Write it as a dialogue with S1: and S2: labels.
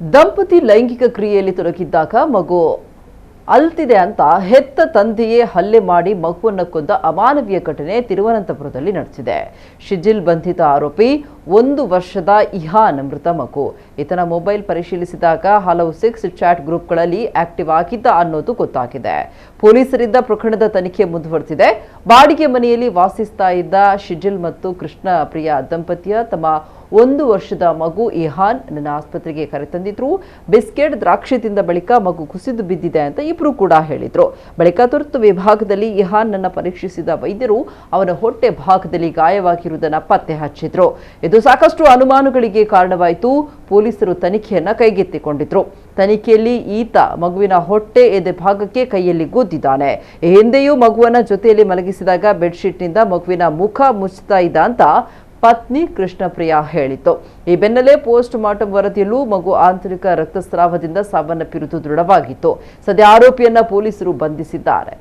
S1: ದಂಪತಿ ಲೈಂಗಿಕ ಕ್ರಿಯೆಯಲ್ಲಿ ತೊಡಗಿದ್ದಾಗ ಮಗು ಅಲ್ತಿದೆ ಅಂತ ಹೆತ್ತ ತಂದೆಯೇ ಹಲ್ಲೆ ಮಾಡಿ ಮಗುವನ್ನು ಕೊಂದ ಅಮಾನವೀಯ ಘಟನೆ ತಿರುವನಂತಪುರದಲ್ಲಿ ನಡೆದಿದೆ. ಶಿಜಿಲ್ ಬಂಧಿತ ಆರೋಪಿ 1 ವರ್ಷದ ಇಹಾನ್ ಮೃತ ಮಗು. ಈತನ ಮೊಬೈಲ್ ಪರಿಶೀಲಿಸಿದಾಗ ಹಲವು ಸೆಕ್ಸ್ ಚಾಟ್ ಗ್ರೂಪ್ಗಳಲ್ಲಿ ಆಕ್ಟಿವ್ ಆಗಿದ್ದ ಅನ್ನೋದು ಗೊತ್ತಾಗಿದೆ. ಪೊಲೀಸರಿಂದ ಪ್ರಕರಣದ ತನಿಖೆ ಮುಂದುವರೆದಿದೆ. ಬಾಡಿಗೆ ಮನೆಯಲ್ಲಿ ವಾಸಿಸ್ತಾ ಇದ್ದ ಶಿಜಿಲ್ ಮತ್ತು ಕೃಷ್ಣ ಪ್ರಿಯ ದಂಪತಿಯ ತಮ್ಮ 1 ವರ್ಷದ ಮಗು ಇಹಾನ್ ನನ್ನ ಆಸ್ಪತ್ರೆಗೆ ಕರೆತಂದಿದ್ರು. ಬಿಸ್ಕೆಟ್ ದ್ರಾಕ್ಷಿ ತಿಂದ ಬಳಿಕ ಮಗು ಕುಸಿದು ಬಿದ್ದಿದೆ ಅಂತ ಇಬ್ರು ಕೂಡ ಹೇಳಿದ್ರು. ಬಳಿಕ ತುರ್ತು ವಿಭಾಗದಲ್ಲಿ ಇಹಾನ್ ನನ್ನ ಪರೀಕ್ಷಿಸಿದ ವೈದ್ಯರು ಅವನ ಹೊಟ್ಟೆ ಭಾಗದಲ್ಲಿ ಗಾಯವಾಗಿರುವುದನ್ನು ಪತ್ತೆ ಹಚ್ಚಿದ್ರು. ಇದು ಸಾಕಷ್ಟು ಅನುಮಾನಗಳಿಗೆ ಕಾರಣವಾಯಿತು. ಪೊಲೀಸರು ತನಿಖೆಯನ್ನ ಕೈಗೆತ್ತಿಕೊಂಡಿದ್ರು. ತನಿಖೆಯಲ್ಲಿ ಈತ ಮಗುವಿನ ಹೊಟ್ಟೆ ಎದೆ ಭಾಗಕ್ಕೆ ಕೈಯಲ್ಲಿ ಗುದ್ದಿದ್ದಾನೆ. ಈ ಹಿಂದೆಯೂ ಮಗುವನ್ನ ಜೊತೆಯಲ್ಲಿ ಮಲಗಿಸಿದಾಗ ಬೆಡ್ಶೀಟ್ನಿಂದ ಮಗುವಿನ ಮುಖ ಮುಚ್ಚುತ್ತಾ ಇದ್ದ ಅಂತ ಪತ್ನಿ ಕೃಷ್ಣಪ್ರಿಯ ಹೇಳಿತ್ತು. ಈ ಬೆನ್ನಲ್ಲೇ ಪೋಸ್ಟ್ ಮಾರ್ಟಂ ವರದಿಯಲ್ಲೂ ಮಗು ಆಂತರಿಕ ರಕ್ತಸ್ರಾವದಿಂದ ಸಾವನ್ನಪ್ಪಿರುವುದು ದೃಢವಾಗಿತ್ತು. ಸದ್ಯ ಆರೋಪಿಯನ್ನ ಪೊಲೀಸರು ಬಂಧಿಸಿದ್ದಾರೆ.